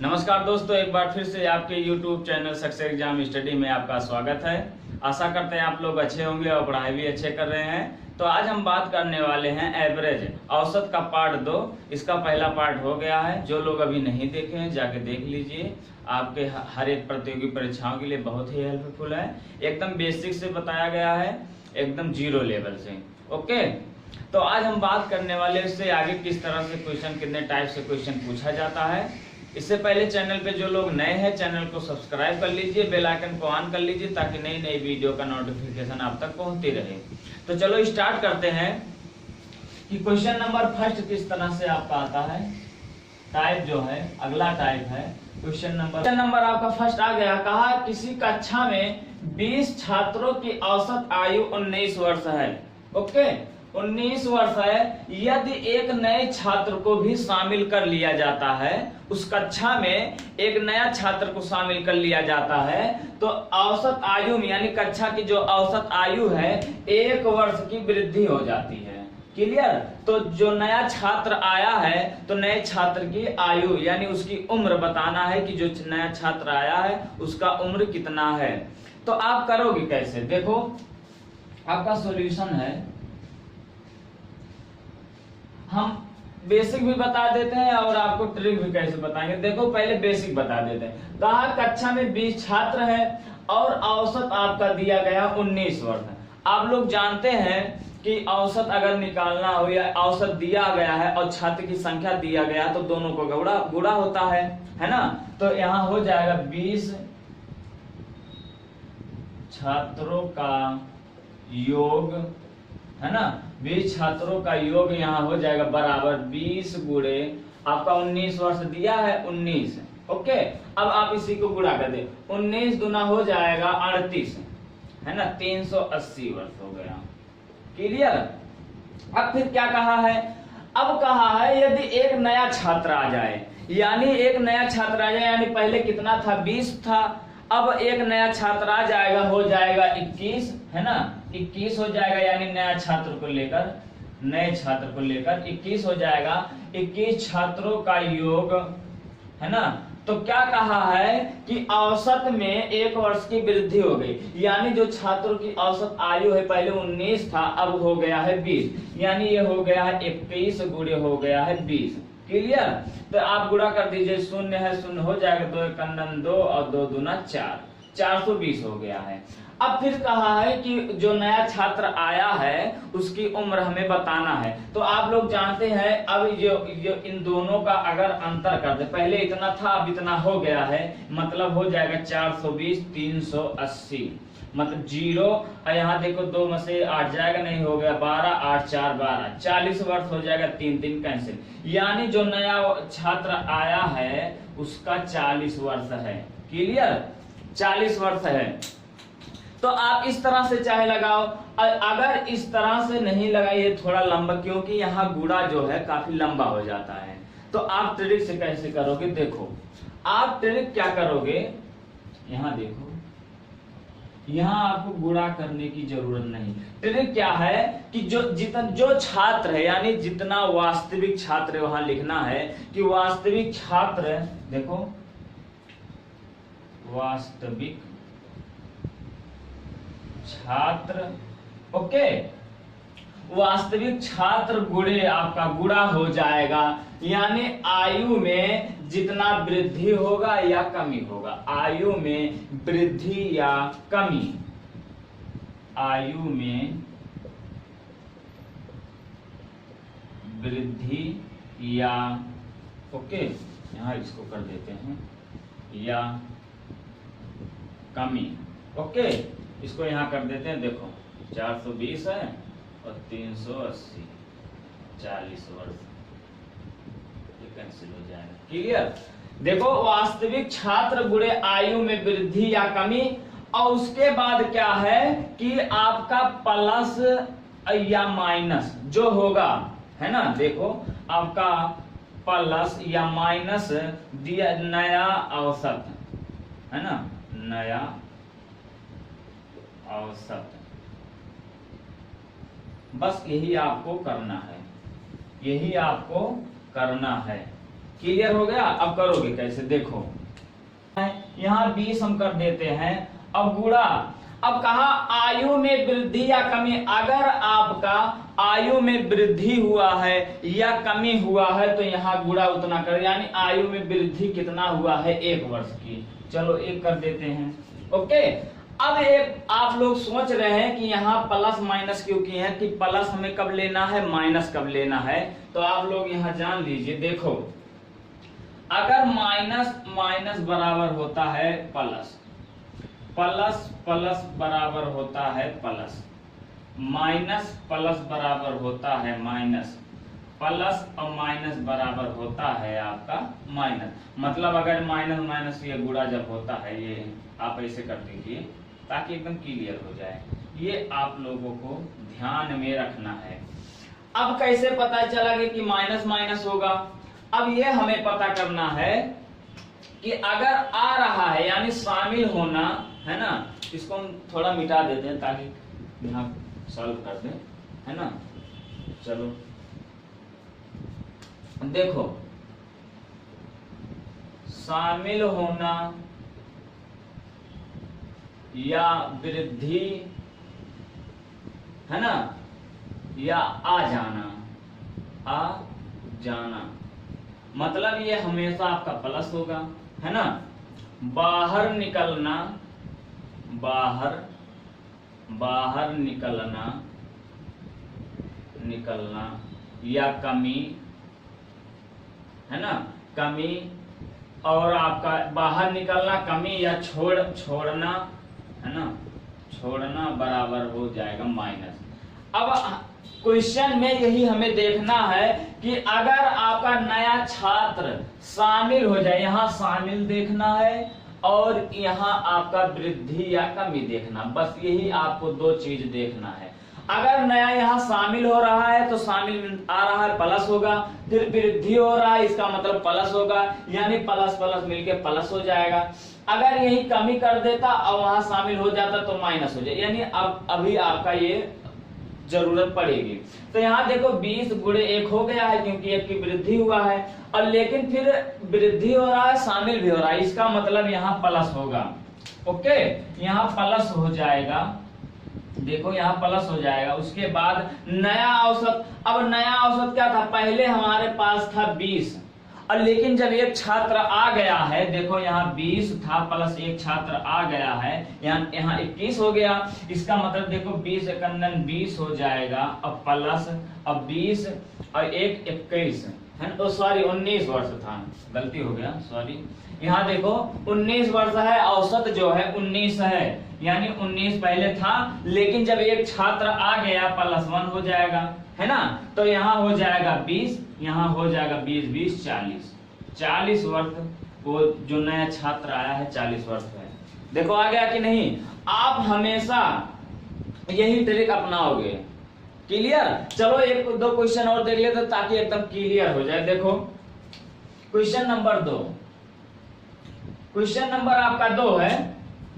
नमस्कार दोस्तों, एक बार फिर से आपके YouTube channel success exam study में आपका स्वागत है। आशा करते हैं आप लोग अच्छे होंगे और पढ़ाई भी अच्छे कर रहे हैं। तो आज हम बात करने वाले हैं एवरेज औसत का पार्ट 2। इसका पहला पार्ट हो गया है। जो लोग अभी नहीं देखे हैं जाके देख लीजिए, आपके हर एक प्रतियोगी परीक्षाओं के लिए बहुत ही हेल्पफुल है। एकदम बेसिक से बताया गया है, एकदम जीरो लेवल से। ओके, तो आज हम बात करने वाले इससे आगे किस तरह से क्वेश्चन, कितने टाइप से क्वेश्चन पूछा जाता है। इससे पहले चैनल पे जो लोग नए हैं चैनल को सब्सक्राइब कर लीजिए, बेल आइकन को ऑन कर लीजिए ताकि नई नई वीडियो का नोटिफिकेशन आप तक पहुंचती रहे। तो चलो स्टार्ट करते हैं कि क्वेश्चन नंबर फर्स्ट किस तरह से आपका आता है। टाइप जो है, अगला टाइप है क्वेश्चन नंबर आपका फर्स्ट आ गया। कहा किसी कक्षा में 20 छात्रों की औसत आयु 19 वर्ष है। ओके, 19 वर्ष है। यदि एक नए छात्र को भी शामिल कर लिया जाता है, उस कक्षा में एक नया छात्र को शामिल कर लिया जाता है, तो औसत आयु में यानी कक्षा की जो औसत आयु है 1 वर्ष की वृद्धि हो जाती है। क्लियर? तो जो नया छात्र आया है तो नए छात्र की आयु यानी उसकी उम्र बताना है कि जो नया छात्र आया है उसका उम्र कितना है। तो आप करोगे कैसे? देखो, आपका सॉल्यूशन है, हम बेसिक भी बता देते हैं और आपको ट्रिक भी कैसे बताएंगे। देखो, पहले बेसिक बता देते हैं। कहा कक्षा में 20 छात्र है और औसत आपका दिया गया 19 वर्ष है। आप लोग जानते हैं कि औसत अगर निकालना हो या औसत दिया गया है और छात्र की संख्या दिया गया तो दोनों को गुणा होता है ना। तो यहाँ हो जाएगा 20 छात्रों का योग, है ना। 20 छात्रों का योग यहाँ हो जाएगा बराबर 20 गुणे आपका 19 वर्ष दिया है 19। ओके, अब आप इसी को गुणा कर दे। 19 दुना हो जाएगा 38, है ना। 380 वर्ष हो गया। क्लियर? अब फिर क्या कहा है? अब कहा है यदि एक नया छात्र आ जाए, यानी एक नया छात्र आ जाए, यानी पहले कितना था? 20 था। अब एक नया छात्र आ जाएगा, हो जाएगा 21, है ना। 21 हो जाएगा, यानी नया छात्र को लेकर, नए छात्र को लेकर 21 हो जाएगा। 21 छात्रों का योग, है ना। तो क्या कहा है कि औसत में 1 वर्ष की वृद्धि हो गई, यानी जो छात्रों की औसत आयु है पहले 19 था, अब हो गया है 20, यानी ये हो गया है 21 गुणे हो गया है 20। क्लियर? तो आप गुणा कर दीजिए, शून्य है शून्य हो जाएगा, 2 एक 2 और 2 दूना 4, 420 हो गया है। अब फिर कहा है कि जो नया छात्र आया है उसकी उम्र हमें बताना है। तो आप लोग जानते हैं, अब जो इन दोनों का अगर अंतर कर दे, पहले इतना था अब इतना हो गया है, मतलब हो जाएगा 420 380, मतलब 0 और यहाँ देखो 2 में से 8 जाएगा, नहीं हो गया 12, 8 4 12, 40 वर्ष हो जाएगा, 3 3 कैंसिल, यानी जो नया छात्र आया है उसका 40 वर्ष है। क्लियर? 40 वर्ष है। तो आप इस तरह से चाहे लगाओ, अगर इस तरह से नहीं लगाइए थोड़ा लंबा, क्योंकि यहाँ गुणा जो है काफी लंबा हो जाता है। तो आप ट्रिक से कैसे करोगे? देखो, आप ट्रिक क्या करोगे, यहाँ देखो, यहाँ आपको गुणा करने की जरूरत नहीं। ट्रिक क्या है कि जो छात्र है, यानी जितना वास्तविक छात्र है वहां लिखना है कि वास्तविक छात्र, देखो वास्तविक छात्र, ओके, वास्तविक छात्र गुणे आपका गुणा हो जाएगा, यानी आयु में जितना वृद्धि होगा या कमी होगा, आयु में वृद्धि या कमी, आयु में वृद्धि या, ओके, यहां इसको कर देते हैं, या कमी। ओके, इसको यहाँ कर देते हैं। देखो 420 है और 380, 40 वर्ष, ये कैंसिल हो जाएगा। क्लियर? देखो, वास्तविक छात्र गुणे आयु में वृद्धि या कमी, और उसके बाद क्या है कि आपका प्लस या माइनस जो होगा, है ना। देखो, आपका प्लस या माइनस दिया नया औसत, है ना, नया औसत। बस यही आपको करना है, यही आपको करना है। क्लियर हो गया। अब करोगे कैसे देखो, यहाँ 20 हम कर देते हैं। अब गुणा, अब कहा आयु में वृद्धि या कमी, अगर आपका आयु में वृद्धि हुआ है या कमी हुआ है तो यहाँ गुणा उतना कर, यानी आयु में वृद्धि कितना हुआ है 1 वर्ष की। चलो 1 कर देते हैं। ओके, अब एक आप लोग सोच रहे हैं कि यहाँ प्लस माइनस क्यों किए हैं, कि प्लस हमें कब लेना है, माइनस कब लेना है। तो आप लोग यहाँ जान लीजिए, देखो अगर माइनस माइनस बराबर होता है प्लस, प्लस प्लस बराबर होता है प्लस, माइनस प्लस बराबर होता है माइनस, प्लस और माइनस बराबर होता है आपका माइनस। मतलब अगर माइनस माइनस ये गुणा जब होता है, ये आप ऐसे कर दीजिए ताकि एकदम क्लियर हो जाए। ये आप लोगों को ध्यान में रखना है। अब कैसे पता चला कि माइनस माइनस होगा, अब ये हमें पता करना है कि अगर आ रहा है यानी शामिल होना है ना, इसको हम थोड़ा मिटा देते हैं ताकि यहाँ सॉल्व कर दें, है ना। चलो देखो, शामिल होना या वृद्धि है ना, या आ जाना, मतलब ये हमेशा आपका प्लस होगा, है ना। बाहर निकलना, बाहर निकलना या कमी, है ना, कमी, और आपका बाहर निकलना, कमी या छोड़ना, है ना, छोड़ना बराबर हो जाएगा माइनस। अब क्वेश्चन में यही हमें देखना है कि अगर आपका नया छात्र शामिल हो जाए, यहाँ शामिल देखना है और यहाँ आपका वृद्धि या कमी देखना, बस यही आपको 2 चीज देखना है। अगर नया यहाँ शामिल हो रहा है तो शामिल आ रहा है प्लस होगा, फिर वृद्धि हो रहा है इसका मतलब प्लस होगा, यानी प्लस प्लस मिलके प्लस हो जाएगा। अगर यही कमी कर देता और वहां शामिल हो जाता तो माइनस हो जाए, यानी अब अभी आपका ये जरूरत पड़ेगी। तो यहाँ देखो 20 गुणे 1 हो गया है क्योंकि 1 की वृद्धि हुआ है, और लेकिन फिर वृद्धि हो रहा है, शामिल भी हो रहा है, इसका मतलब यहाँ प्लस होगा। ओके, यहाँ प्लस हो जाएगा, देखो यहाँ प्लस हो जाएगा। उसके बाद नया औसत, अब नया औसत क्या था, पहले हमारे पास था 20, और लेकिन जब एक छात्र आ गया है, देखो यहाँ 20 था प्लस एक छात्र आ गया है, यहाँ 21 हो गया। इसका मतलब देखो 20 एकंदन 20 हो जाएगा, अब प्लस, अब 20 और 1 21 है ना, तो सॉरी 19 वर्ष था, गलती हो गया, सॉरी। यहाँ देखो 19 वर्ष है, औसत जो है 19 है, यानी 19 पहले था, लेकिन जब एक छात्र आ गया +1 हो जाएगा, है ना। तो यहाँ हो जाएगा 20, यहाँ हो जाएगा 20 20 40 वर्ष, वो जो नया छात्र आया है 40 वर्ष है। देखो आ गया कि नहीं। आप हमेशा यही ट्रिक अपनाओगे। क्लियर। चलो 1-2 क्वेश्चन और देख लेते ताकि एकदम क्लियर हो जाए। देखो क्वेश्चन नंबर 2, क्वेश्चन नंबर आपका 2 है।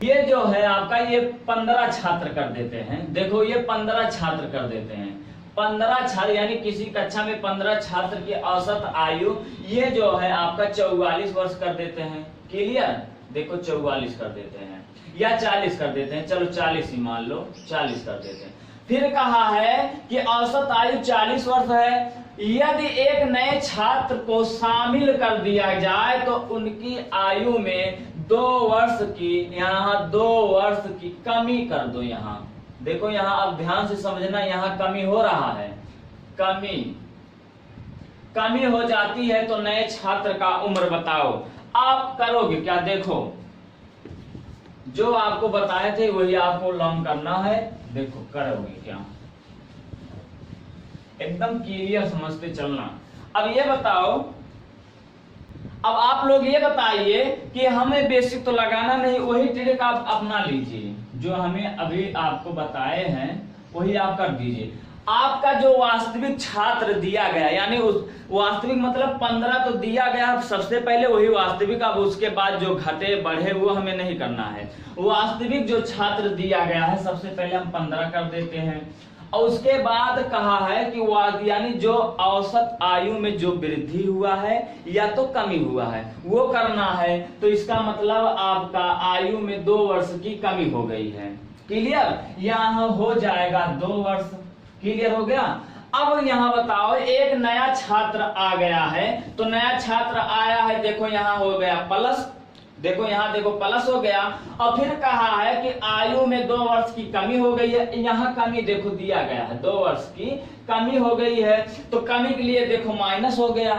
ये जो है आपका, ये 15 छात्र कर देते हैं। देखो ये 15 छात्र कर देते हैं, 15 छात्र यानी किसी कक्षा में 15 छात्र की औसत आयु, ये जो है आपका 44 वर्ष कर देते हैं। क्लियर। देखो 44 कर देते हैं या 40 कर देते हैं, चलो 40 ही मान लो, 40 कर देते हैं। फिर कहा है कि औसत आयु 40 वर्ष है। यदि एक नए छात्र को शामिल कर दिया जाए तो उनकी आयु में 2 वर्ष की, यहाँ 2 वर्ष की कमी कर दो। यहाँ देखो, यहाँ अब ध्यान से समझना, यहाँ कमी हो रहा है, कमी हो जाती है तो नए छात्र का उम्र बताओ। आप करोगे क्या, देखो जो आपको बताए थे वही आपको लर्न करना है। देखो करोगे क्या, एकदम क्लियर समझते चलना। अब ये बताओ, अब आप लोग ये बताइए कि हमें बेसिक तो लगाना नहीं, वही ट्रिक आप अपना लीजिए, जो हमें अभी आपको बताए हैं वही आप कर दीजिए। आपका जो वास्तविक छात्र दिया गया, यानी उस वास्तविक मतलब 15 तो दिया गया सबसे पहले, वही वास्तविक। अब उसके बाद जो घटे बढ़े वो हमें नहीं करना है। वास्तविक जो छात्र दिया गया है सबसे पहले हम 15 कर देते हैं। और उसके बाद कहा है कि यानी जो औसत आयु में जो वृद्धि हुआ है या तो कमी हुआ है वो करना है। तो इसका मतलब आपका आयु में 2 वर्ष की कमी हो गई है। क्लियर? यहाँ हो जाएगा 2 वर्ष। क्लियर हो गया? अब यहाँ बताओ, एक नया छात्र आ गया है, तो नया छात्र आया है, देखो यहाँ हो गया प्लस, देखो यहाँ देखो प्लस हो गया, और फिर कहा है कि आयु में 2 वर्ष की कमी हो गई है। यहाँ कमी देखो दिया गया है, 2 वर्ष की कमी हो गई है, तो कमी के लिए देखो माइनस हो गया।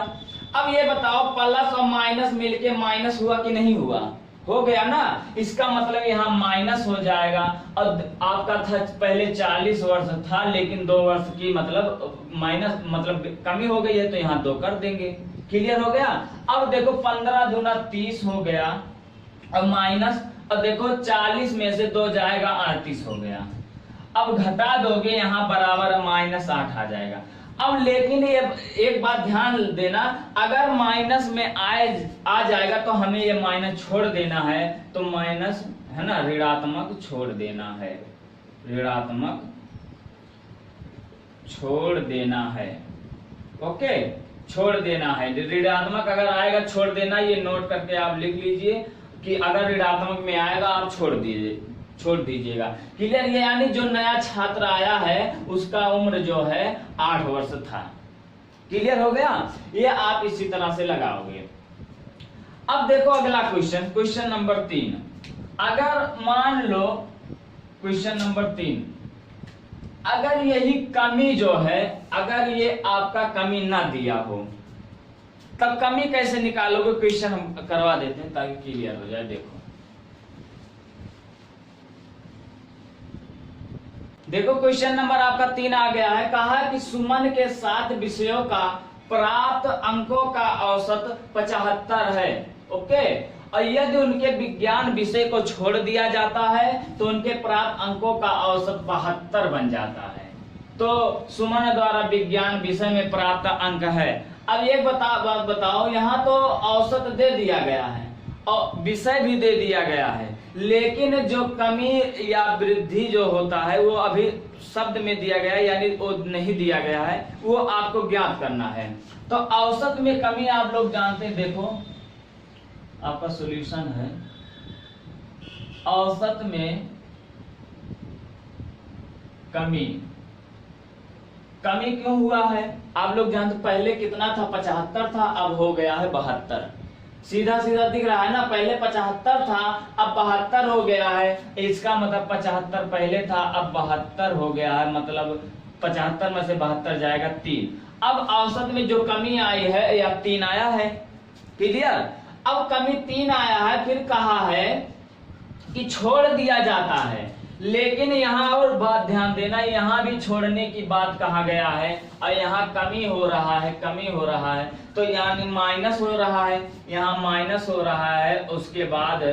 अब ये बताओ प्लस और माइनस मिलके माइनस हुआ कि नहीं हुआ? हो गया ना। इसका मतलब यहाँ माइनस हो जाएगा। और आपका था पहले 40 वर्ष था, लेकिन 2 वर्ष की मतलब माइनस मतलब कमी हो गई है, तो यहाँ 2 कर देंगे। क्लियर हो गया? अब देखो 15 दूना 30 हो गया, और माइनस, और देखो 40 में से 2 जाएगा 38 हो गया। अब घटा दोगे यहाँ बराबर -8 आ जाएगा। अब लेकिन ये एक बात ध्यान देना, अगर माइनस में आ जाएगा तो हमें ये माइनस छोड़ देना है, तो माइनस है ना, ऋणात्मक छोड़ देना है, ऋणात्मक छोड़ देना है। ओके, छोड़ देना है। ऋणात्मक अगर आएगा छोड़ देना, ये नोट करके आप लिख लीजिए कि अगर ऋणात्मक में आएगा आप छोड़ दीजिएगा। क्लियर? ये यानी जो नया छात्र आया है उसका उम्र जो है 8 वर्ष था। क्लियर हो गया? ये आप इसी तरह से लगाओगे। अब देखो अगला क्वेश्चन, क्वेश्चन नंबर 3। अगर मान लो क्वेश्चन नंबर 3, अगर यही कमी जो है, अगर ये आपका कमी ना दिया हो, तब कमी कैसे निकालोगे? क्वेश्चन हम करवा देते हैं ताकि क्लियर हो जाए। देखो क्वेश्चन नंबर आपका 3 आ गया है। कहा है कि सुमन के 7 विषयों का प्राप्त अंकों का औसत 75 है। ओके, और यदि उनके विज्ञान विषय को छोड़ दिया जाता है तो उनके प्राप्त अंकों का औसत 72 बन जाता है। तो सुमन द्वारा विज्ञान विषय में प्राप्त अंक है। अब एक बात बताओ, यहाँ तो औसत दे दिया गया है और विषय भी दे दिया गया है, लेकिन जो कमी या वृद्धि जो होता है वो अभी शब्द में दिया गया है, यानी वो नहीं दिया गया है, वो आपको ज्ञात करना है। तो औसत में कमी आप लोग जानते हैं, देखो आपका सॉल्यूशन है। औसत में कमी क्यों हुआ है? आप लोग जानते, पहले कितना था? 75 था, अब हो गया है 72। सीधा सीधा दिख रहा है ना, पहले 75 था, अब 72 हो गया है। इसका मतलब 75 पहले था, अब 72 हो गया है, मतलब 75 में से 72 जाएगा 3। अब औसत में जो कमी आई है या 3 आया है। क्लियर? अब कमी 3 आया है, फिर कहा है कि छोड़ दिया जाता है, लेकिन यहाँ और बात ध्यान देना, यहाँ भी छोड़ने की बात कहा गया है, और यहाँ कमी हो रहा है, तो यानी माइनस हो रहा है, यहाँ माइनस हो रहा है, उसके बाद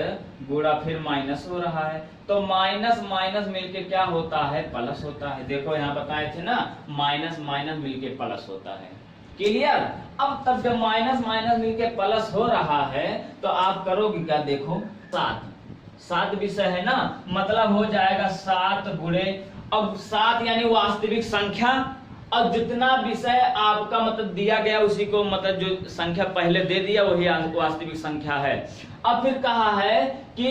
गुणा, फिर माइनस हो रहा है, तो माइनस माइनस मिलके क्या होता है? प्लस होता है। देखो यहाँ बताए थे ना, माइनस माइनस मिलके प्लस होता है। क्लियर? अब तब जब माइनस माइनस मिलके प्लस हो रहा है तो आप करोगे क्या? देखो 7 विषय है ना, मतलब हो जाएगा 7 गुणे, अब 7 यानी वास्तविक संख्या, और जितना विषय आपका मतलब दिया गया उसी को मतलब जो संख्या पहले दे दिया वही वास्तविक संख्या है। अब फिर कहा है कि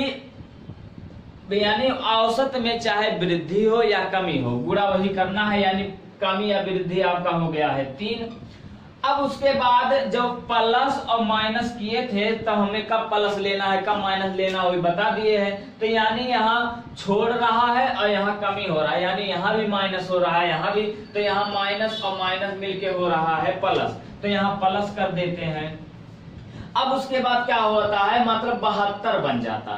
यानी औसत में चाहे वृद्धि हो या कमी हो, गुणा वही करना है, यानी कमी या वृद्धि आपका हो गया है 3। अब उसके बाद जब प्लस और माइनस किए थे तब हमें कब प्लस लेना है कब माइनस लेना है वही बता दिए हैं। तो यानी यहाँ छोड़ रहा है और यहाँ कमी हो रहा है, यानी यहाँ भी माइनस हो रहा है, यहाँ भी, तो यहाँ माइनस और माइनस मिलके हो रहा है प्लस, तो यहाँ प्लस कर देते हैं। अब उसके बाद क्या होता है, मतलब 72 बन जाता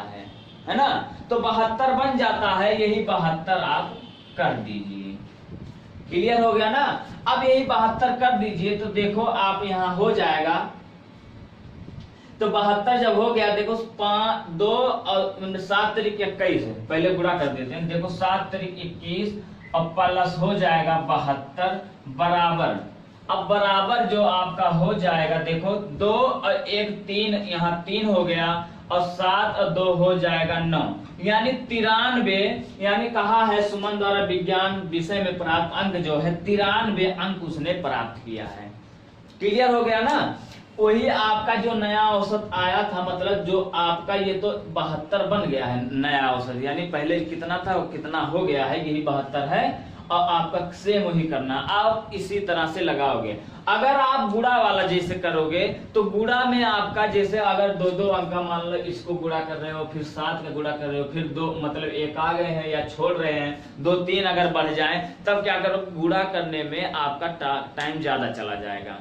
है ना, तो 72 बन जाता है, यही 72 आप कर दीजिए। क्लियर हो गया ना। अब यही 72 कर दीजिए तो देखो आप यहाँ हो जाएगा, तो 72 जब हो गया, देखो 5 2 और 7 तरीक 21 है, पहले गुणा कर देते हैं, देखो 7 तरीक 21 और प्लस हो जाएगा 72 बराबर, अब बराबर जो आपका हो जाएगा, देखो 2 और 1 3, यहाँ 3 हो गया, और 7 और 2 हो जाएगा 9, यानी 93, यानी कहा है सुमन द्वारा विज्ञान विषय में प्राप्त अंक जो है 93 अंक उसने प्राप्त किया है। क्लियर हो गया ना। वही आपका जो नया औसत आया था, मतलब जो आपका ये तो 72 बन गया है नया औसत, यानी पहले कितना था वो कितना हो गया है, यही 72 है। और आपका सेम वही करना, आप इसी तरह से लगाओगे। अगर आप गुणा वाला जैसे करोगे तो गुणा में आपका जैसे अगर 2-2 अंक का मान लो इसको गुणा कर रहे हो, फिर 7 का गुणा कर रहे हो, फिर 2 मतलब 1 आ गए हैं या छोड़ रहे हैं, 2-3 अगर बढ़ जाए तब क्या करो, गुणा करने में आपका टाइम ज्यादा चला जाएगा,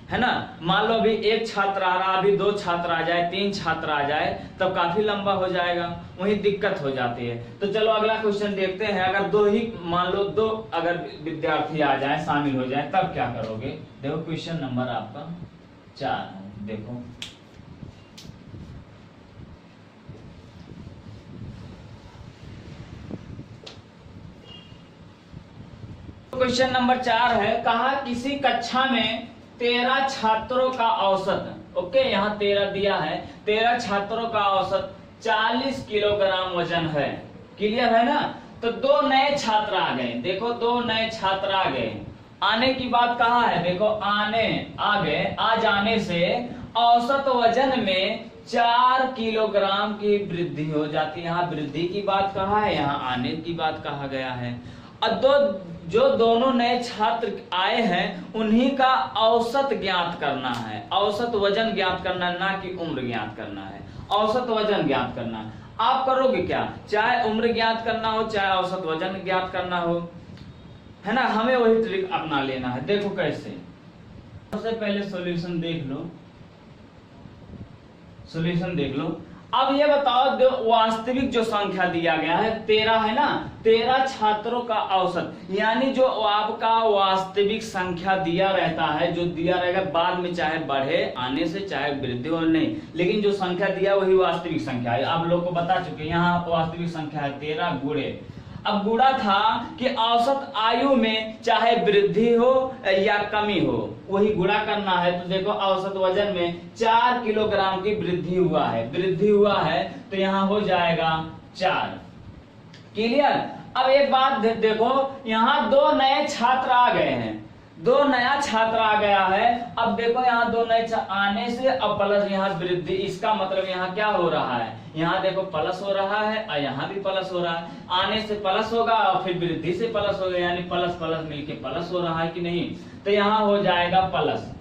है ना। मान लो अभी 1 छात्र आ रहा, अभी 2 छात्र आ जाए, 3 छात्र आ जाए, तब काफी लंबा हो जाएगा, वही दिक्कत हो जाती है। तो चलो अगला क्वेश्चन देखते हैं। अगर 2 ही मान लो 2 अगर विद्यार्थी आ जाए, शामिल हो जाए, तब क्या करोगे। देखो क्वेश्चन नंबर आपका 4 है, देखो क्वेश्चन नंबर 4 है, कहा किसी कक्षा में 13 छात्रों का औसत, ओके यहाँ 13 दिया है, 13 छात्रों का औसत 40 किलोग्राम वजन है। क्लियर है ना। तो 2 नए छात्र आ गए, देखो 2 नए छात्र आ गए। आने की बात कहा है, देखो आने आ गए, आ जाने से औसत वजन में 4 किलोग्राम की वृद्धि हो जाती है। यहाँ वृद्धि की बात कहा है, यहाँ आने की बात कहा गया है। और जो दोनों नए छात्र आए हैं उन्हीं का औसत ज्ञात करना है, औसत वजन ज्ञात करना, ना कि उम्र ज्ञात करना है, औसत वजन ज्ञात करना है। आप करोगे क्या, चाहे उम्र ज्ञात करना हो चाहे औसत वजन ज्ञात करना हो, है ना। हमें वही ट्रिक अपना लेना है। देखो कैसे, सबसे पहले सॉल्यूशन देख लो, सॉल्यूशन देख लो। अब ये बताओ, जो वास्तविक जो संख्या दिया गया है 13 है ना, 13 छात्रों का औसत, यानी जो आपका वास्तविक संख्या दिया रहता है, जो दिया रहेगा बाद में चाहे बढ़े आने से चाहे वृद्धि हो नहीं, लेकिन जो संख्या दिया वही वास्तविक संख्या है। आप लोग को बता चुके हैं, यहाँ वास्तविक संख्या है 13 गुणे। अब गुणा था कि औसत आयु में चाहे वृद्धि हो या कमी हो, वही गुणा करना है। तो देखो औसत वजन में 4 किलोग्राम की वृद्धि हुआ है, वृद्धि हुआ है, तो यहाँ हो जाएगा 4। क्लियर। अब एक बात देखो, यहाँ 2 नए छात्र आ गए हैं, 2 नया छात्र आ गया है। अब देखो यहाँ 2 नए आने से अब प्लस यहाँ वृद्धि, इसका मतलब यहाँ क्या हो रहा है, यहाँ देखो प्लस हो रहा है और यहाँ भी प्लस हो रहा है। आने से प्लस होगा और फिर वृद्धि से प्लस होगा, यानी प्लस प्लस मिलके प्लस हो रहा है कि नहीं, तो यहाँ हो जाएगा प्लस।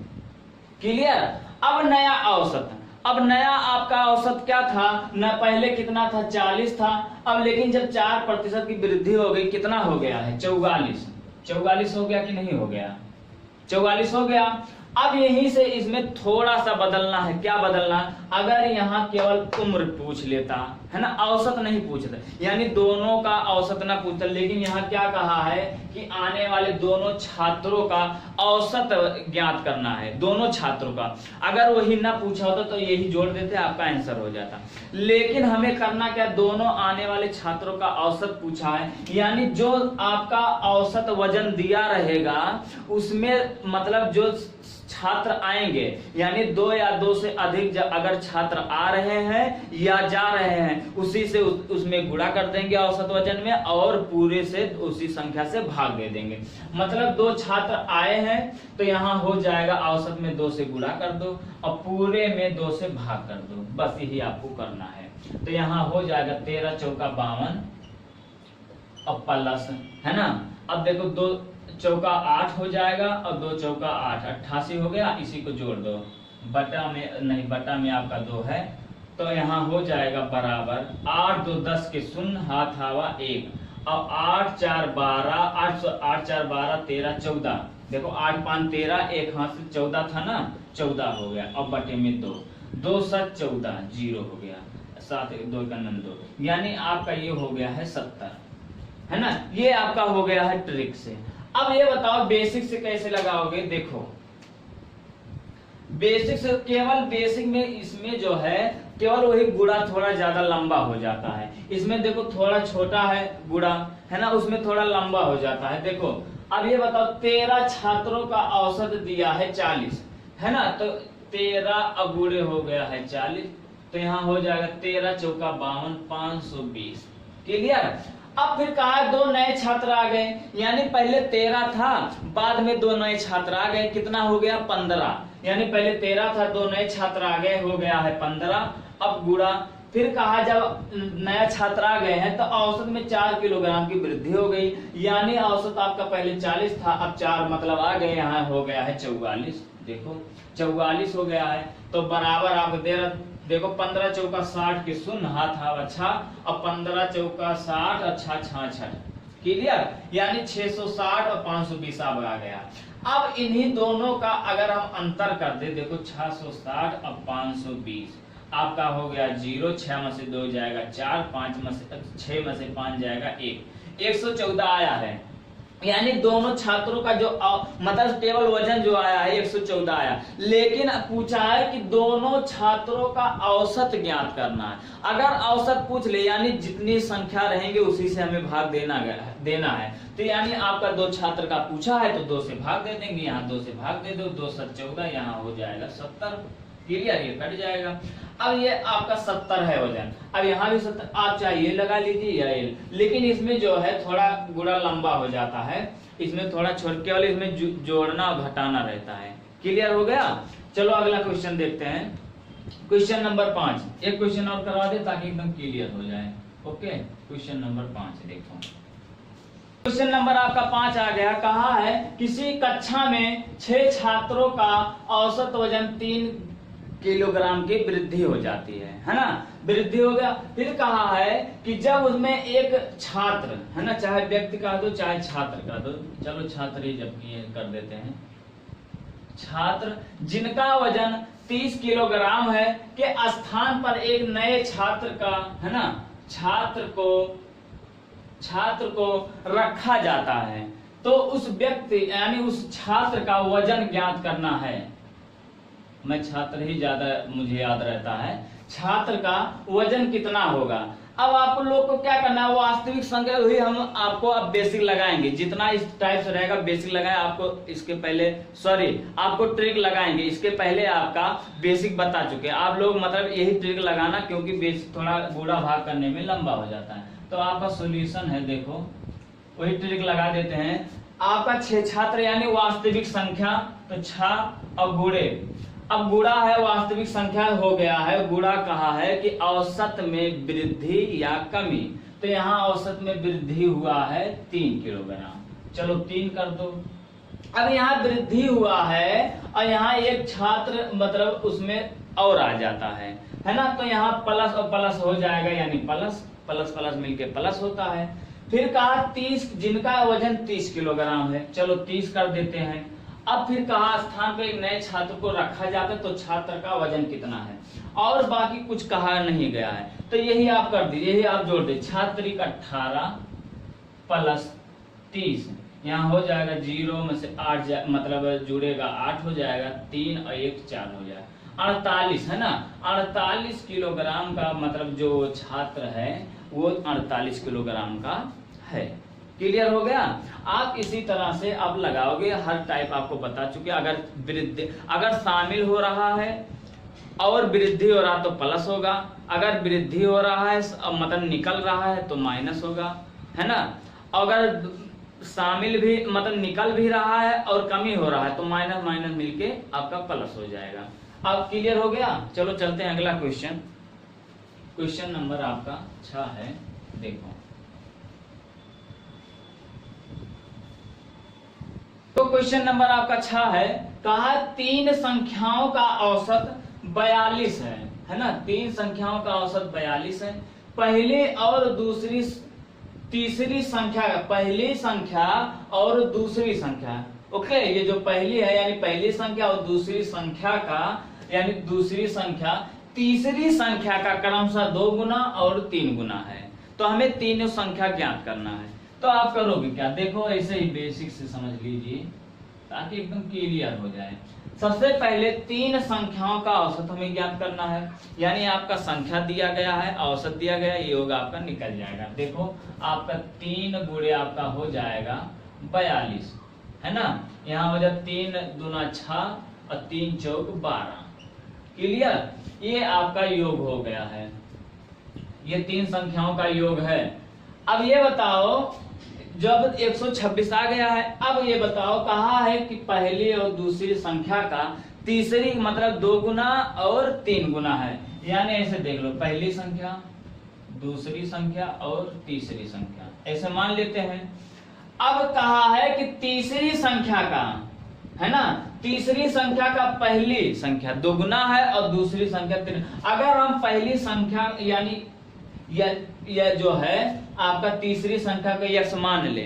क्लियर। अब नया औसत, अब नया आपका औसत क्या था न, पहले कितना था 40 था, अब लेकिन जब 4% की वृद्धि हो गई कितना हो गया है 44, 44 हो गया कि नहीं हो गया, 44 हो गया। अब यहीं से इसमें थोड़ा सा बदलना है, क्या बदलना, अगर यहाँ केवल उम्र पूछ लेता, है ना, औसत नहीं पूछता, यानी दोनों का औसत ना पूछता, लेकिन यहाँ क्या कहा है कि आने वाले दोनों छात्रों का औसत ज्ञात करना है, दोनों छात्रों का। अगर वही ना पूछा होता तो यही जोड़ देते, आपका आंसर हो जाता। लेकिन हमें करना क्या, दोनों आने वाले छात्रों का औसत पूछा है, यानी जो आपका औसत वजन दिया रहेगा उसमें मतलब जो छात्र आएंगे, यानी 2 या 2 से अधिक अगर छात्र आ रहे हैं या जा रहे हैं, उसी से उसमें गुणा कर देंगे औसत वजन में, और पूरे से उसी संख्या से भाग दे देंगे। मतलब 2 छात्र आए हैं तो यहाँ हो जाएगा औसत में 2 से गुणा कर दो और पूरे में 2 से भाग कर दो, बस यही आपको करना है। तो यहाँ हो जाएगा 13 चौका 52 और प्लस, है ना। अब देखो 2 चौका 8 हो जाएगा और 2 चौका 8, 88 हो गया। इसी को जोड़ दो, बटा में नहीं, बटा में आपका 2 है, तो यहाँ हो जाएगा बराबर 8 2 10 के शून्य, हाथ हवा 1 और 8 4 12, 8 4 12 13 14। देखो 8 5 13, एक हाथ से 14 था ना, 14 हो गया। अब बटे में 2, 2 7 14, 0 हो गया, 7 2 का 2, यानी आपका ये हो गया है 70, है ना। ये आपका हो गया है ट्रिक से। अब ये बताओ बेसिक से कैसे लगाओगे। देखो बेसिक से, केवल बेसिक में इसमें जो है केवल वही गुणा थोड़ा ज्यादा लंबा हो जाता है, इसमें देखो थोड़ा छोटा है गुणा, है ना, उसमें थोड़ा लंबा हो जाता है। देखो अब ये बताओ 13 छात्रों का औसत दिया है 40, है ना, तो 13 अगुणे हो गया है 40, तो यहाँ हो जाएगा 13 चौका 52, 520। क्लियर। अब फिर कहा दो नए छात्र आ गए, यानी पहले 13 था, बाद में दो नए छात्र आ गए, कितना हो गया 15। यानी पहले 13 था, दो नए छात्र आ गए, हो गया है 15। अब गुणा, फिर कहा जब नया छात्र आ गए हैं तो औसत में 4 किलोग्राम की वृद्धि हो गई, यानी औसत आपका पहले 40 था, अब 4 मतलब आ गए, यहाँ हो गया है 44। देखो 44 हो गया है, तो बराबर आप दे रहे, देखो 15 चौका 60 के शून्य, हाथ हाथ अच्छा, अब 15 चौका 60 अच्छा 66। क्लियर। यानी 660 और 520 अब आ गया। अब इन्हीं दोनों का अगर हम अंतर कर दे, देखो 660 और 520, आपका हो गया 0, 6 में से 2 जाएगा 4, 5 में से 6 में से 5 जाएगा 1, 114 आया है। यानी दोनों छात्रों का जो मतलब टेबल वजन जो आया है 114 आया, लेकिन पूछा है कि दोनों छात्रों का औसत ज्ञात करना है। अगर औसत पूछ ले, यानी जितनी संख्या रहेंगे उसी से हमें भाग देना है। तो यानी आपका 2 छात्र का पूछा है तो 2 से भाग दे देंगे, यहाँ 2 से भाग दे दो, 2 7 14, यहाँ हो जाएगा 70। क्लियर, ये कट जाएगा। अब ये आपका 70 है वजन, अब यहाँ भी 70, आप चाहे ये लगा लीजिए या ये, लेकिन इसमें जो है थोड़ा गुणा लंबा हो जाता है, इसमें थोड़ा छोड़, केवल इसमें जोड़ना और घटाना रहता है। क्लियर हो गया। चलो अगला क्वेश्चन देखते हैं, क्वेश्चन नंबर 5। एक क्वेश्चन और करवा दे ताकि एकदम क्लियर हो जाए। ओके, क्वेश्चन नंबर 5 देखो। क्वेश्चन नंबर आपका 5 आ गया, कहा है किसी कक्षा में 6 छात्रों का औसत वजन 3 किलोग्राम की वृद्धि हो जाती है ना, वृद्धि हो गया। फिर कहा है कि जब उसमें एक छात्र है ना, चाहे व्यक्ति का दो चाहे छात्र का दो, चलो छात्र ही जबकि ये कर देते हैं, छात्र जिनका वजन 30 किलोग्राम है के स्थान पर एक नए छात्र का है ना, छात्र को रखा जाता है, तो उस व्यक्ति यानी उस छात्र का वजन ज्ञात करना है। मैं छात्र ही ज्यादा मुझे याद रहता है, छात्र का वजन कितना होगा। अब आप लोग को क्या करना है, वास्तविक संख्या हुई हम आपको अब बेसिक लगाएंगे, जितना इस टाइप से रहेगा बेसिक लगाए, आपको इसके पहले आपको ट्रिक लगाएंगे, इसके पहले आपका बेसिक बता चुके हैं आप लोग, मतलब यही ट्रिक लगाना, क्योंकि बेसिक थोड़ा गुणा भाग करने में लंबा हो जाता है। तो आपका सोल्यूशन है, देखो वही ट्रिक लगा देते हैं। आपका 6 छात्र यानी वास्तविक संख्या, तो 6 अब गुणे, अब गुणा है वास्तविक संख्या हो गया है, गुणा कहा है कि औसत में वृद्धि या कमी, तो यहाँ औसत में वृद्धि हुआ है 3 किलोग्राम, चलो 3 कर दो। अब यहाँ वृद्धि हुआ है और यहाँ एक छात्र मतलब उसमें और आ जाता है ना, तो यहाँ प्लस और प्लस हो जाएगा, यानी प्लस प्लस प्लस मिलके प्लस होता है। फिर कहा 30, जिनका वजन 30 किलोग्राम है, चलो 30 कर देते हैं। अब फिर कहा स्थान पे एक नए छात्र को रखा जाता है, तो छात्र का वजन कितना है, और बाकी कुछ कहा नहीं गया है, तो यही आप कर दीजिए, यही आप जोड़ दीजिए, छात्रिक 18 प्लस 30, यहाँ हो जाएगा 0 में से 8 मतलब जुड़ेगा 8 हो जाएगा, 3 और 1 4 हो जाएगा, 48 है ना, 48 किलोग्राम का मतलब जो छात्र है वो 48 किलोग्राम का है। क्लियर हो गया। आप इसी तरह से अब लगाओगे, हर टाइप आपको बता चुके। अगर वृद्धि अगर शामिल हो रहा है और वृद्धि हो रहा तो प्लस होगा, अगर वृद्धि हो रहा है मतलब निकल रहा है तो माइनस होगा, है ना। अगर शामिल भी मतलब निकल भी रहा है और कमी हो रहा है तो माइनस माइनस मिलके आपका प्लस हो जाएगा। अब क्लियर हो गया। चलो चलते हैं अगला क्वेश्चन। क्वेश्चन नंबर आपका 6 है, देखो तो क्वेश्चन नंबर आपका 6 है, कहा 3 संख्याओं का औसत 42 है ना, 3 संख्याओं का औसत 42 है। पहली और दूसरी तीसरी संख्या, पहली संख्या और दूसरी संख्या, ओके, ये जो पहली है यानी पहली संख्या और दूसरी संख्या का यानी दूसरी संख्या तीसरी संख्या का क्रमशः 2 गुना और 3 गुना है, तो हमें तीनों संख्या ज्ञात करना है। तो आप करोगे क्या, देखो ऐसे ही बेसिक से समझ लीजिए ताकि एकदम क्लियर हो जाए। सबसे पहले 3 संख्याओं का औसत हमें ज्ञात करना है, यानी आपका संख्या दिया गया है, औसत दिया गया है, योग आपका निकल जाएगा। देखो आपका 3 गुणे आपका हो जाएगा 42, है ना, यहाँ हो जाए 3 दूना 6 और 3 चौक 12। क्लियर, ये आपका योग हो गया है, ये तीन संख्याओं का योग है। अब ये बताओ जब 126 आ गया है, अब ये बताओ कहा है कि पहली और दूसरी संख्या का तीसरी मतलब 2 गुना और 3 गुना है। यानी ऐसे देख लो, पहली संख्या, दूसरी संख्या और तीसरी संख्या, ऐसे मान लेते हैं। अब कहा है कि तीसरी संख्या का, है ना, तीसरी संख्या का पहली संख्या 2 गुना है और दूसरी संख्या 3। अगर हम पहली संख्या यानी यह जो है आपका तीसरी संख्या का यक्ष मान ले,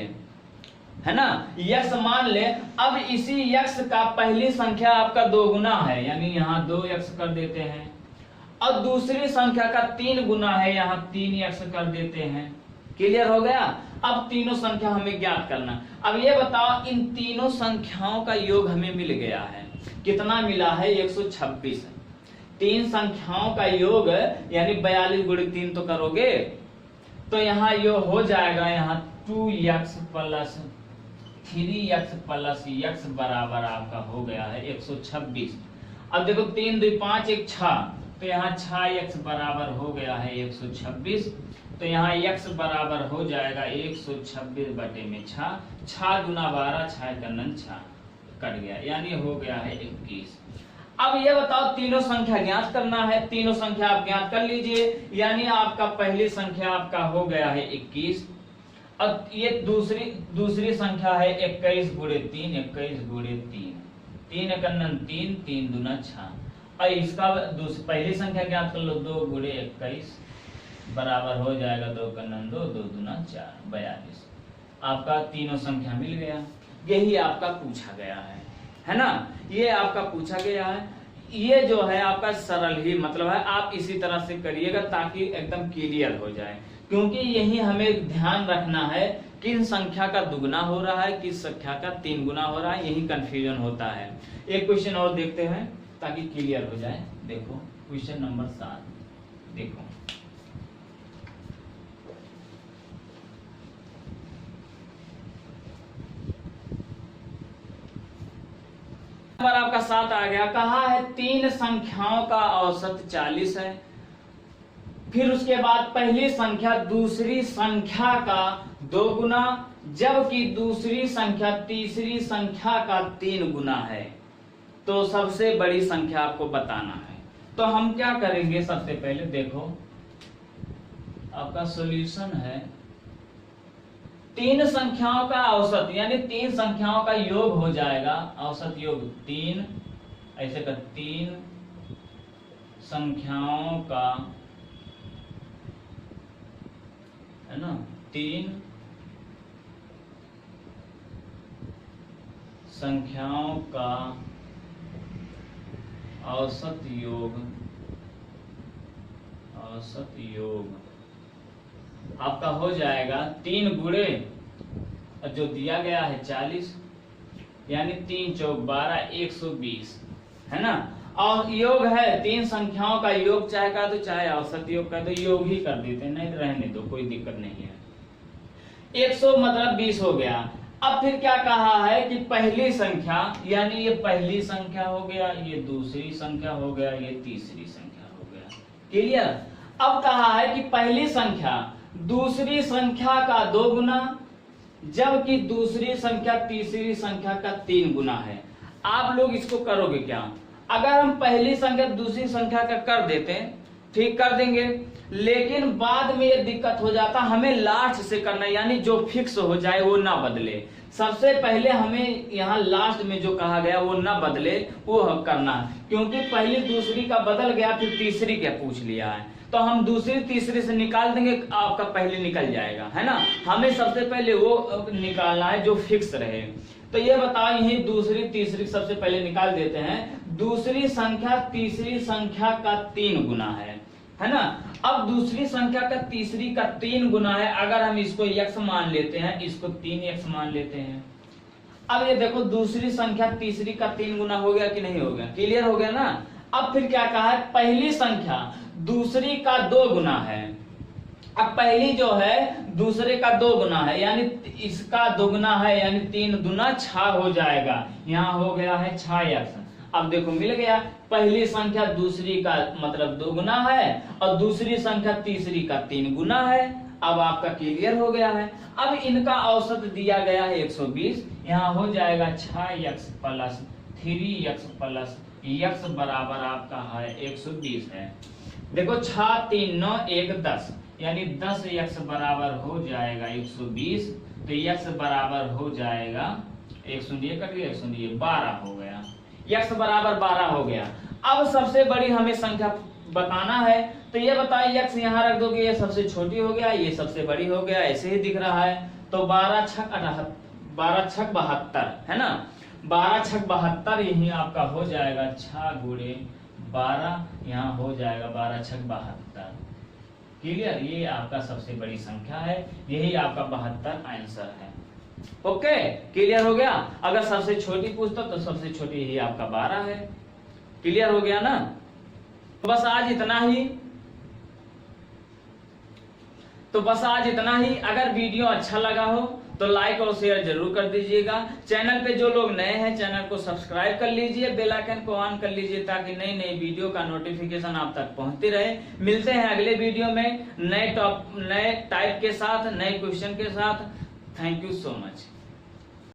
है ना, यक्ष मान ले। अब इसी यक्ष का पहली संख्या आपका 2 गुना है, यानी यहाँ 2 यक्ष कर देते हैं, और दूसरी संख्या का 3 गुना है, यहाँ 3 यक्ष कर देते हैं। क्लियर हो गया। अब तीनों संख्या हमें ज्ञात करना। अब ये बताओ इन तीनों संख्याओं का योग हमें मिल गया है, कितना मिला है? 126। तीन संख्याओं का योग यानी 42 गुणे 3 तो करोगे तो यहाँ योग हो जाएगा, यहाँ 2x plus 3x plus x बराबर आपका हो गया है 126। अब देखो 3 2 5 1 6, तो यहाँ 6x बराबर हो गया है 126। तो यहाँ x बराबर हो जाएगा 126 बटे में 6, 6 गुना 12, 6 कन्नन 6 कट गया, यानी हो गया है 21। अब ये बताओ तीनों संख्या ज्ञात करना है, तीनों संख्या आप ज्ञात कर लीजिए। यानी आपका पहली संख्या आपका हो गया है 21, और ये दूसरी संख्या है 21 गुणे 3, 21 गुणे 3, 3 कन्नन 3, 3 दूना 6। और इसका पहली संख्या ज्ञात कर लो, 2 गुणे 21 बराबर हो जाएगा 2 कन्नन 2, 2 दूना 4, 42। आपका तीनों संख्या मिल गया। यही आपका पूछा गया है ना, ये आपका पूछा गया है। ये जो है आपका सरल ही मतलब है, आप इसी तरह से करिएगा ताकि एकदम क्लियर हो जाए, क्योंकि यही हमें ध्यान रखना है किन संख्या का दुगना हो रहा है, किस संख्या का 3 गुना हो रहा है, यही कंफ्यूजन होता है। एक क्वेश्चन और देखते हैं ताकि क्लियर हो जाए। देखो क्वेश्चन नंबर 7, देखो नंबर आपका 7 आ गया। कहा है तीन संख्याओं का औसत 40 है, फिर उसके बाद पहली संख्या दूसरी संख्या का 2 गुना, जबकि दूसरी संख्या तीसरी संख्या का 3 गुना है, तो सबसे बड़ी संख्या आपको बताना है। तो हम क्या करेंगे, सबसे पहले देखो आपका सॉल्यूशन है, तीन संख्याओं का औसत यानी तीन संख्याओं का योग हो जाएगा, औसत योग 3, ऐसे कर 3 संख्याओं का, है ना, 3 संख्याओं का औसत योग, औसत योग आपका हो जाएगा 3 गुणे जो दिया गया है 40, यानी 3 चौक 12, 120, है ना। और योग है तीन संख्याओं का योग, चाहे का तो चाहे औसत योग का तो योग ही कर देते हैं, नहीं रहने दो, कोई दिक्कत नहीं है। 100 मतलब 20 हो गया। अब फिर क्या कहा है कि पहली संख्या यानी ये पहली संख्या हो गया, ये दूसरी संख्या हो गया, ये तीसरी संख्या हो गया। क्लियर। अब कहा है कि पहली संख्या दूसरी संख्या का 2 गुना, जबकि दूसरी संख्या तीसरी संख्या का 3 गुना है। आप लोग इसको करोगे क्या, अगर हम पहली संख्या दूसरी संख्या का कर देते हैं, ठीक कर देंगे, लेकिन बाद में ये दिक्कत हो जाता, हमें लास्ट से करना, यानी जो फिक्स हो जाए वो ना बदले। सबसे पहले हमें यहाँ लास्ट में जो कहा गया वो ना बदले, वो करना है, क्योंकि पहली दूसरी का बदल गया, फिर तीसरी क्या पूछ लिया है, तो हम दूसरी तीसरी से निकाल देंगे, आपका पहले निकल जाएगा, है ना। हमें सबसे पहले वो निकालना है जो फिक्स रहे। तो ये बताओ, यही दूसरी तीसरी सबसे पहले निकाल देते हैं। दूसरी संख्या तीसरी संख्या का 3 गुना है ना। अब दूसरी संख्या का तीसरी का 3 गुना है, अगर हम इसको x मान लेते हैं, इसको 3x मान लेते हैं। अब ये देखो दूसरी संख्या तीसरी का 3 गुना हो गया कि नहीं हो गया, क्लियर हो गया ना। अब फिर क्या कहा है, पहली संख्या दूसरी का 2 गुना है। अब पहली जो है दूसरे का 2 गुना है, यानी इसका 2 गुना है, यानी 3 दूना 6 हो जाएगा, यहाँ हो गया है 6x। अब देखो मिल गया, पहली संख्या दूसरी का मतलब 2 गुना है और दूसरी संख्या तीसरी का 3 गुना है। अब आपका क्लियर हो गया है। अब इनका औसत दिया गया है 120, यहाँ हो जाएगा 6x plus 3x plus x बराबर आपका है 120 है। देखो 6 3 9 1 10 यानी 10x बराबर हो जाएगा 120, तो x बराबर हो जाएगा 100 कट गया 100 12 हो गया, x बराबर 12 हो गया। अब सबसे बड़ी हमें संख्या बताना है, तो ये बताइए x यहाँ रख दोगे, ये सबसे छोटी हो गया, ये सबसे बड़ी हो गया, ऐसे ही दिख रहा है। तो 12 छक 72 है ना, 12 छक 72 यही आपका हो जाएगा 6 गुणे 12, यहाँ हो जाएगा 12 छक 72। क्लियर, ये आपका सबसे बड़ी संख्या है, यही आपका 72 आंसर है। ओके, क्लियर हो गया। अगर सबसे छोटी पूछता तो सबसे छोटी यही आपका 12 है। क्लियर हो गया ना। बस आज इतना ही। अगर वीडियो अच्छा लगा हो तो लाइक और शेयर जरूर कर दीजिएगा। चैनल पे जो लोग नए हैं चैनल को सब्सक्राइब कर लीजिए, बेल आइकन को ऑन कर लीजिए ताकि नई नई वीडियो का नोटिफिकेशन आप तक पहुंचते रहे। मिलते हैं अगले वीडियो में नए टाइप के साथ, नए क्वेश्चन के साथ। Thank you so much.